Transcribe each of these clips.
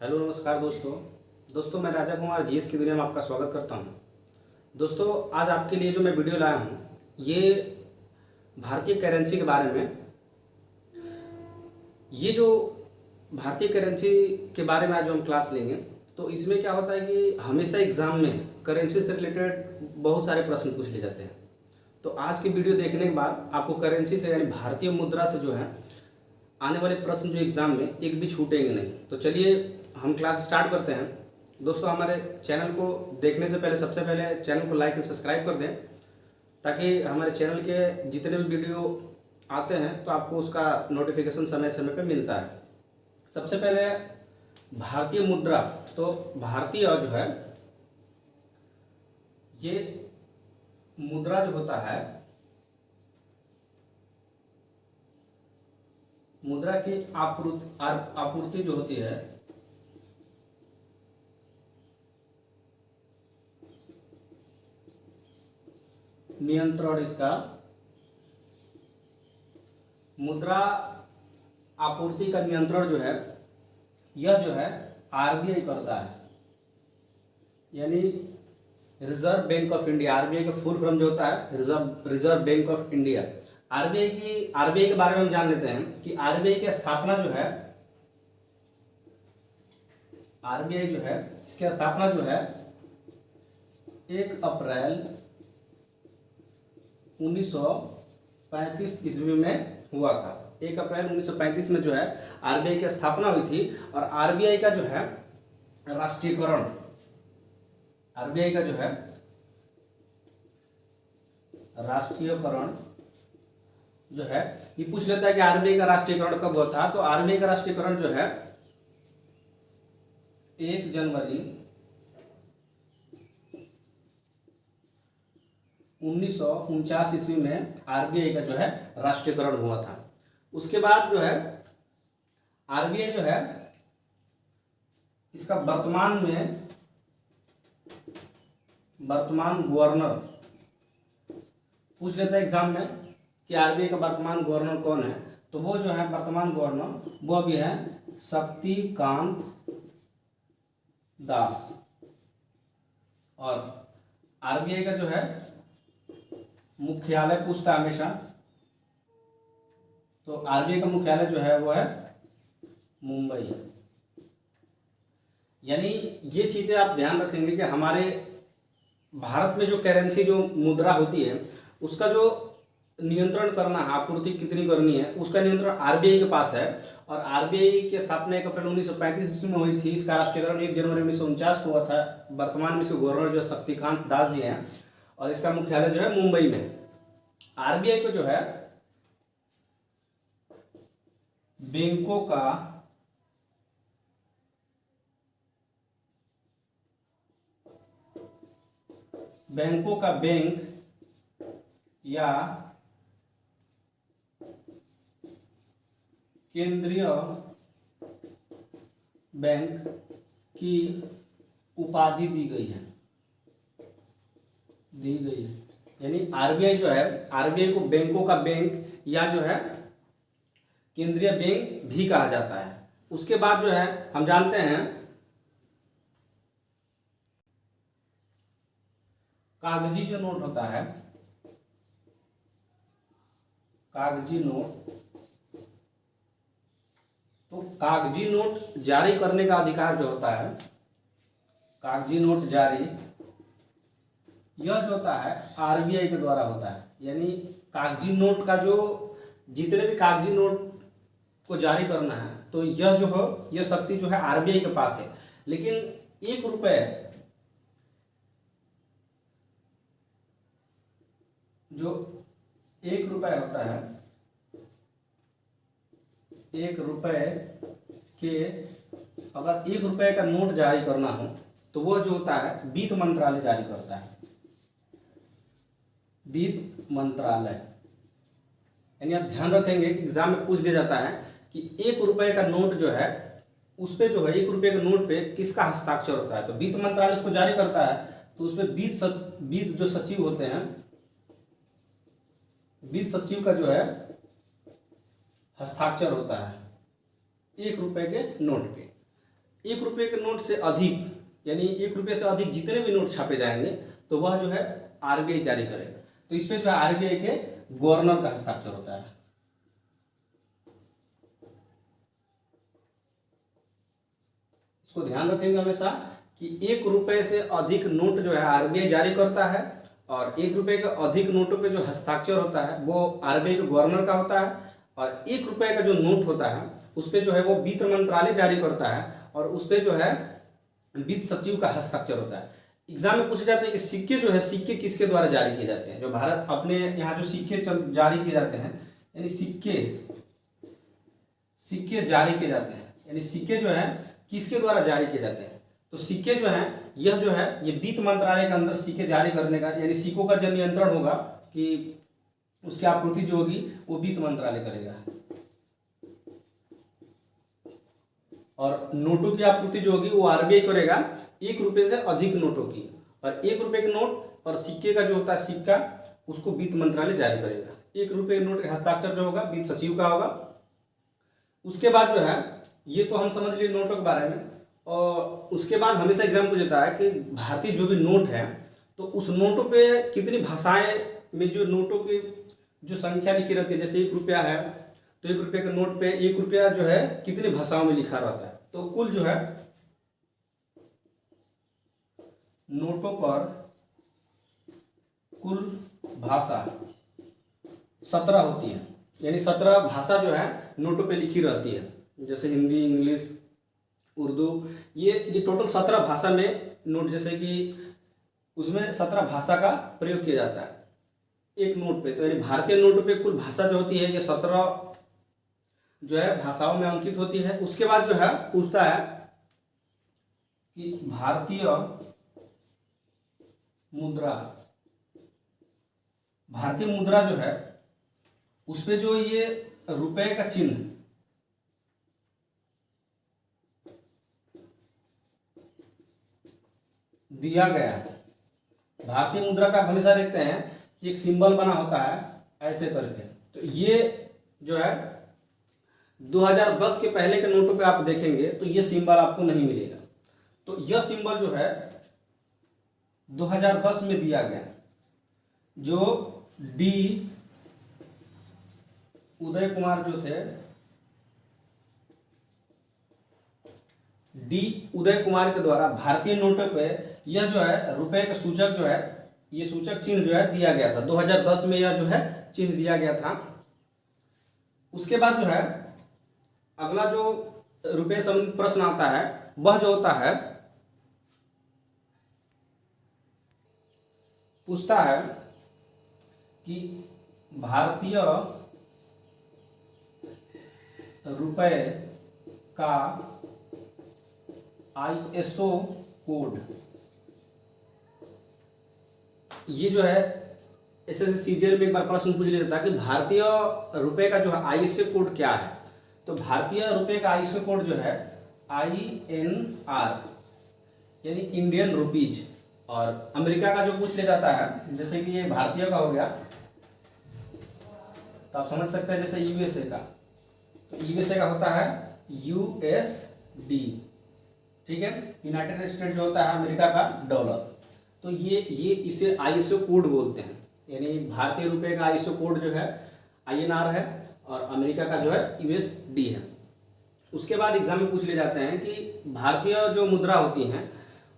Hello नमस्कार दोस्तों मैं राजा कुमार जीएस की दुनिया में आपका स्वागत करता हूं। दोस्तों आज आपके लिए जो मैं वीडियो लाया हूं ये भारतीय करेंसी के बारे में। ये जो भारतीय करेंसी के बारे में आज जो हम क्लास लेंगे तो इसमें क्या होता है कि हमेशा एग्जाम में करेंसी से रिलेटेड बहुत सारे प्रश्न पूछ लिए जाते हैं। तो आज की वीडियो देखने के बाद आपको करेंसी से यानी भारतीय मुद्रा से जो है आने वाले प्रश्न जो एग्जाम में एक भी छूटेंगे नहीं। तो चलिए हम क्लास स्टार्ट करते हैं। दोस्तों हमारे चैनल को देखने से पहले सबसे पहले चैनल को लाइक एंड सब्सक्राइब कर दें ताकि हमारे चैनल के जितने भी वीडियो आते हैं तो आपको उसका नोटिफिकेशन समय समय पे मिलता है। सबसे पहले भारतीय मुद्रा, तो भारतीय जो है ये मुद्रा जो होता है, मुद्रा की आपूर्ति जो होती है नियंत्रण, इसका मुद्रा आपूर्ति का नियंत्रण जो है यह जो है आरबीआई करता है, यानी reserve bank of India. RBI का फुल फॉर्म जो होता है reserve bank of India. RBI के बारे में हम जान लेते हैं कि आरबीआई की स्थापना जो है, आरबीआई जो है इसकी स्थापना जो है 1 अप्रैल 1935 ईस्वी में हुआ था। 1 अप्रैल 1935 में जो है आरबीआई की स्थापना हुई थी। और आरबीआई का जो है राष्ट्रीयकरण, आरबीआई का जो है राष्ट्रीयकरण जो है ये पूछ लेता है कि आरबीआई का राष्ट्रीयकरण कब हुआ था। तो आरबीआई का राष्ट्रीयकरण जो है 1 जनवरी 1949 ईस्वी में आरबीआई का जो है राष्ट्रीयकरण हुआ था। उसके बाद जो है आरबीआई जो है इसका वर्तमान गवर्नर पूछ लेता है एग्जाम में कि आरबीआई का वर्तमान गवर्नर कौन है। तो वो जो है वर्तमान गवर्नर वो भी है शक्तिकांत दास। और आरबीआई का जो है मुख्यालय पूछता है हमेशा, तो आरबीआई का मुख्यालय जो है वो है मुंबई। यानी ये चीजें आप ध्यान रखेंगे कि हमारे भारत में जो करेंसी जो मुद्रा होती है उसका जो नियंत्रण करना है, आपूर्ति कितनी करनी है, उसका नियंत्रण आरबीआई के पास है। और आरबीआई की स्थापना 1 अप्रैल 1935 ईस्वी में हुई थी। इसका राष्ट्रीयकरण 1 जनवरी 1949 को हुआ था। वर्तमान में इसके गवर्नर जो शक्तिकांत दास जी हैं और इसका मुख्यालय जो है मुंबई में। आरबीआई को जो है बैंकों का बैंक या केंद्रीय बैंक की उपाधि दी गई है। यानी आरबीआई जो है, आरबीआई को बैंकों का बैंक या जो है केंद्रीय बैंक भी कहा जाता है। उसके बाद जो है हम जानते हैं कागजी जो नोट होता है, कागजी नोट, तो कागजी नोट जारी करने का अधिकार जो होता है, कागजी नोट जारी, यह जो होता है आरबीआई के द्वारा होता है। यानी कागजी नोट का जो जितने भी कागजी नोट को जारी करना है तो यह जो हो यह शक्ति जो है आरबीआई के पास है। लेकिन 1 रुपए जो 1 रुपए होता है, 1 रुपए के अगर 1 रुपए का नोट जारी करना हो तो वो जो होता है वित्त मंत्रालय जारी करता है, वित्त मंत्रालय। यानी आप ध्यान रखेंगे कि एग्जाम में पूछ दिया जाता है कि 1 रुपए का नोट जो है उस पे जो है 1 रुपए के नोट पे किसका हस्ताक्षर होता है। तो वित्त मंत्रालय उसको जारी करता है, तो उसमें वित्त जो सचिव होते हैं, वित्त सचिव का जो है हस्ताक्षर होता है 1 रुपए के नोट पे। 1 रुपये के नोट से अधिक, यानी 1 रुपये से अधिक जितने भी नोट छापे जाएंगे तो वह जो है आरबीआई जारी करेगा। तो इसमें जो है आरबीआई के गवर्नर का हस्ताक्षर होता है। इसको ध्यान रखेंगे हमेशा कि 1 रुपये से अधिक नोट जो है आरबीआई जारी करता है, और 1 रुपये के अधिक नोटों पे जो हस्ताक्षर होता है वो आरबीआई के गवर्नर का होता है, और 1 रुपये का जो नोट होता है उस पर जो है वो वित्त मंत्रालय जारी करता है, और उस पर जो है वित्त सचिव का हस्ताक्षर होता है। एग्जाम में पूछे जाते हैं कि सिक्के जो है, सिक्के किसके द्वारा जारी किए जाते हैं। जो भारत अपने यहाँ जो सिक्के जारी किए जाते हैं, यानी सिक्के जारी किए जाते हैं, यानी सिक्के जो है किसके द्वारा जारी किए जाते हैं। तो सिक्के जो है यह जो है ये वित्त मंत्रालय के अंदर सिक्के जारी करने का, यानी सिक्कों का जो नियंत्रण होगा कि उसकी आपूर्ति जो होगी वो वित्त मंत्रालय करेगा, और नोटों की आपूर्ति जो होगी वो आरबीआई करेगा 1 रुपये से अधिक नोटों की। और 1 रुपये के नोट और सिक्के का जो होता है सिक्का, उसको वित्त मंत्रालय जारी करेगा। 1 रुपये के नोट का हस्ताक्षर जो होगा वित्त सचिव का होगा। उसके बाद जो है, ये तो हम समझ लिए नोटों के बारे में। और उसके बाद हमेशा एग्जाम पूछता है कि भारतीय जो भी नोट है तो उस नोटों पे कितनी भाषाएं में जो नोटों की जो संख्या लिखी रहती है। जैसे 1 रुपया है तो 1 रुपये के नोट पे 1 रुपया जो है कितनी भाषाओं में लिखा रहता है। तो कुल जो है नोटों पर कुल भाषा 17 होती है, यानी 17 भाषा जो है नोटों पे लिखी रहती है। जैसे हिंदी, इंग्लिश, उर्दू, ये टोटल 17 भाषा में नोट, जैसे कि उसमें 17 भाषा का प्रयोग किया जाता है एक नोट पे। तो यानी भारतीय नोट पे कुल भाषा जो होती है ये 17 जो है भाषाओं में अंकित होती है। उसके बाद जो है पूछता है कि भारतीय मुद्रा जो है उस पे जो ये रुपए का चिन्ह दिया गया है। भारतीय मुद्रा पे आप हमेशा देखते हैं कि एक सिंबल बना होता है ऐसे करके। तो ये जो है 2010 के पहले के नोटों पे आप देखेंगे तो ये सिंबल आपको नहीं मिलेगा। तो यह सिंबल जो है 2010 में दिया गया, जो डी उदय कुमार जो थे, डी उदय कुमार के द्वारा भारतीय नोटों पे यह जो है रुपए का सूचक जो है, ये सूचक चिन्ह जो है दिया गया था। 2010 में यह जो है चिन्ह दिया गया था। उसके बाद जो है अगला जो रुपए संबंधी प्रश्न आता है वह जो होता है, पूछता है कि भारतीय रुपए का आईएसओ कोड। ये जो है एसएससी सीजीएल में एक बार प्रश्न पूछ लिया था कि भारतीय रुपए का जो है आईएसओ कोड क्या है। तो भारतीय रुपए का आईएसओ कोड जो है INR, यानी इंडियन रुपीज। और अमेरिका का जो पूछ लिया जाता है, जैसे कि ये भारतीय का हो गया तो आप समझ सकते हैं जैसे यूएसए का, तो यूएसए का होता है USD, ठीक है। यूनाइटेड स्टेट जो होता है अमेरिका का डॉलर। तो ये इसे आईएसओ कोड बोलते हैं, यानी भारतीय रुपए का आईएसओ कोड जो है INR है और अमेरिका का जो है USD है। उसके बाद एग्जाम में पूछ ले जाते हैं कि भारतीय जो मुद्रा होती हैं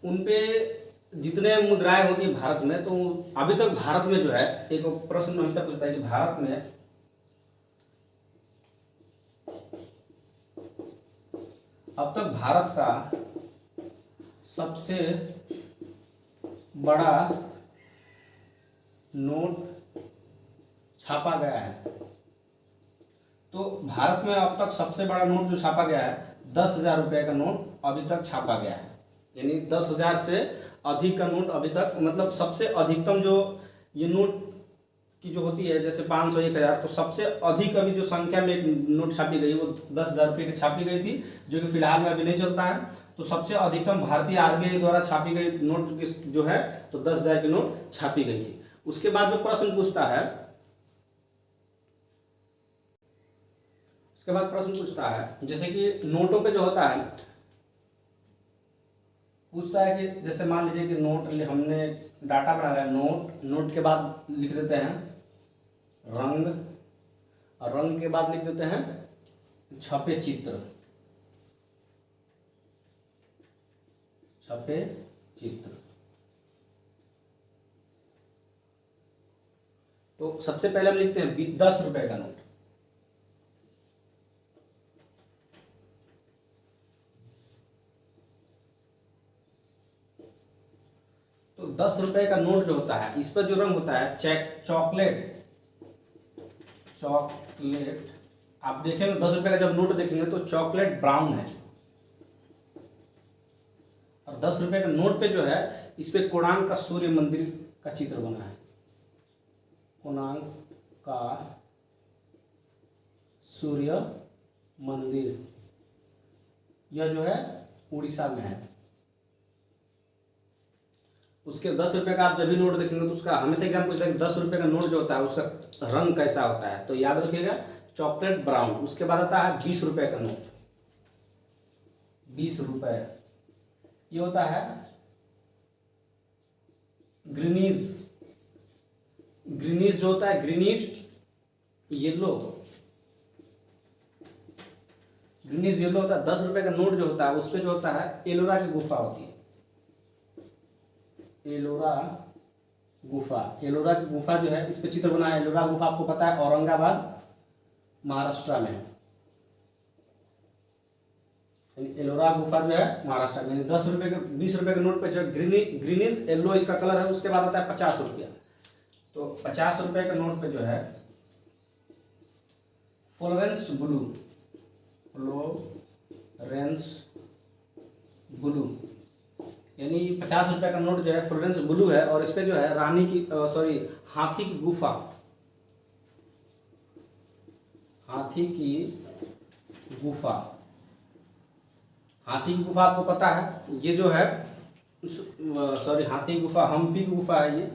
उन पे जितने मुद्राएं होती हैं भारत में, तो अभी तक भारत में जो है एक प्रश्न हमेशा पूछता है कि भारत में अब तक भारत का सबसे बड़ा नोट छापा गया है। तो भारत में अब तक सबसे बड़ा नोट जो छापा गया है 10,000 रुपये का नोट अभी तक छापा गया है, यानी 10,000 से अधिक का नोट अभी तक, मतलब सबसे अधिकतम जो ये नोट की जो होती है जैसे 500, 1,000, तो सबसे अधिक अभी जो संख्या में एक नोट छापी गई वो 10,000 रुपये की छापी गई थी, जो कि फिलहाल में अभी नहीं चलता है। तो सबसे अधिकतम भारतीय आरबीआई द्वारा छापी गई नोट जो है तो 10,000 की नोट छापी गई थी। उसके बाद जो प्रश्न पूछता है, उसके बाद प्रश्न पूछता है जैसे कि नोटों पे जो होता है पूछता है कि जैसे मान लीजिए कि हमने डाटा बना रहा है, नोट के बाद लिख देते हैं रंग, और रंग के बाद लिख देते हैं छपे चित्र। तो सबसे पहले हम लिखते हैं 10 रुपए का नोट। तो 10 रुपए का नोट जो होता है, इस पर जो रंग होता है चॉकलेट। आप देखेंगे 10 रुपए का जब नोट देखेंगे तो चॉकलेट ब्राउन है, और 10 रुपए का नोट पे जो है इस पे कोणार्क का सूर्य मंदिर का चित्र बना है। कोणार्क का सूर्य मंदिर, यह जो है उड़ीसा में है। उसके 10 रुपए का आप जब भी नोट देखेंगे तो उसका हमेशा एग्जाम पूछता है कि 10 रुपए का नोट जो होता है उसका रंग कैसा होता है, तो याद रखिएगा चॉकलेट ब्राउन। उसके बाद आता है 20 रुपए का नोट। 20 रुपए ये होता है ग्रीनिश जो होता है ग्रीनिश येलो होता है। 10 रुपए का नोट जो होता है उस पे जो होता है एलोरा की गुफा होती है। एलोरा की गुफा जो है, इस पे चित्र बना है। एलोरा गुफा आपको पता है औरंगाबाद महाराष्ट्र में है। एलोरा गुफा जो है महाराष्ट्र में। 20 रुपए के नोट पे जो ग्रीनिश येलो इसका कलर है। उसके बाद आता है 50 रुपया। तो 50 रुपए के नोट पे जो है फ्लोरेंस ब्लू, यानी 50 रुपए का नोट जो है फ्लोरेंस ब्लू है, और इस पे जो है हाथी की गुफा आपको पता है। ये जो है हाथी की गुफा हम्पी की गुफा है। ये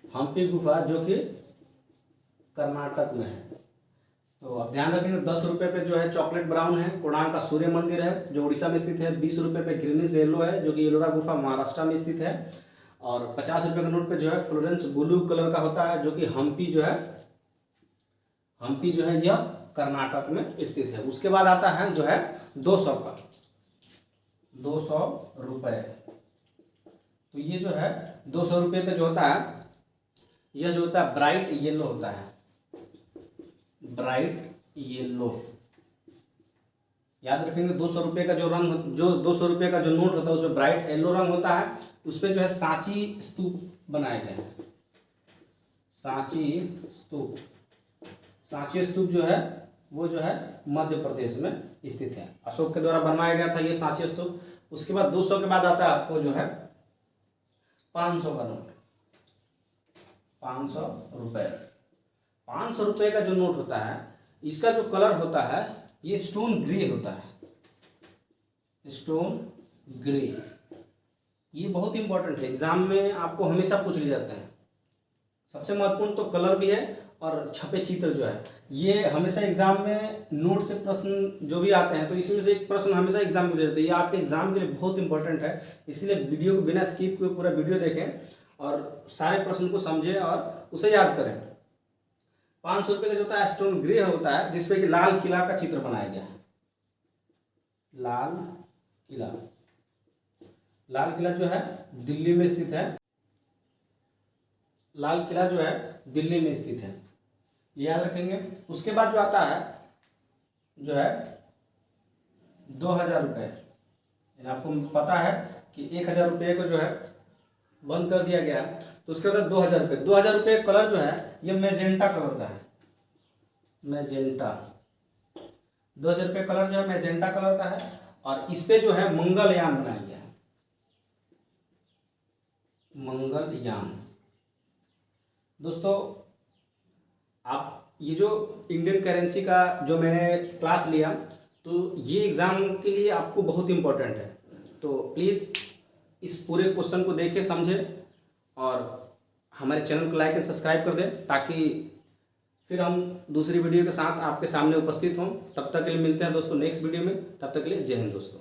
हम्पी गुफा जो कि कर्नाटक में है। तो अब ध्यान रखेंगे 10 रुपए पे जो है चॉकलेट ब्राउन है, कोणार्क का सूर्य मंदिर है जो उड़ीसा में स्थित है। 20 रुपए पे ग्रीनिश येलो है जो कि एलोरा गुफा महाराष्ट्र में स्थित है। और 50 रुपए के नोट पे जो है फ्लोरेंस ब्लू कलर का होता है जो कि हम्पी जो है यह कर्नाटक में स्थित है। उसके बाद आता है जो है 200 का 200 रुपए। तो ये जो है 200 रुपए पे जो होता है, यह जो होता है ब्राइट येलो होता है। याद रखेंगे 200 रुपए का जो 200 रुपए का जो नोट होता है उसमें ब्राइट येलो रंग होता है। उस पे जो है सांची स्तूप बनाए गए हैं। सांची स्तूप जो है वो जो है मध्य प्रदेश में स्थित है। अशोक के द्वारा बनवाया गया था ये सांची स्तूप। उसके बाद 200 के बाद आता है आपको जो है 500 का नोट। 500 रुपए 500 रुपए का जो नोट होता है, इसका जो कलर होता है ये स्टोन ग्रे होता है। स्टोन ग्रे ये बहुत इंपॉर्टेंट है, एग्जाम में आपको हमेशा पूछ लिया जाता है। सबसे महत्वपूर्ण तो कलर भी है और छपे चित्र जो है, ये हमेशा एग्जाम में नोट से प्रश्न जो भी आते हैं तो इसमें से एक प्रश्न हमेशा एग्जाम में पूछा जाता है। ये आपके एग्जाम के लिए बहुत इंपॉर्टेंट है, इसलिए वीडियो को बिना स्किप किए पूरा वीडियो देखें और सारे प्रश्न को समझें और उसे याद करें। 500 रुपये का जो होता है स्टोन ग्रे होता है, जिसपे कि लाल किला का चित्र बनाया गया है। लाल किला जो है दिल्ली में स्थित है। लाल किला जो है दिल्ली में स्थित है, याद रखेंगे। उसके बाद जो आता है जो है 2000 रुपये। आपको पता है कि 1000 रुपये को जो है बंद कर दिया गया, तो उसके बाद 2000 रुपये। 2000 रुपये कलर जो है ये मैजेंटा कलर का है। मैजेंटा 2000 रुपये कलर जो है मैजेंटा कलर का है, और इस पे जो है मंगलयान बनाया गया है। मंगलयान दोस्तों, आप ये जो इंडियन करेंसी का जो मैंने क्लास लिया, तो ये एग्ज़ाम के लिए आपको बहुत इम्पोर्टेंट है। तो प्लीज़ इस पूरे क्वेश्चन को देखें, समझें और हमारे चैनल को लाइक एंड सब्सक्राइब कर दें, ताकि फिर हम दूसरी वीडियो के साथ आपके सामने उपस्थित हों। तब तक के लिए मिलते हैं दोस्तों नेक्स्ट वीडियो में। तब तक के लिए जय हिंद दोस्तों।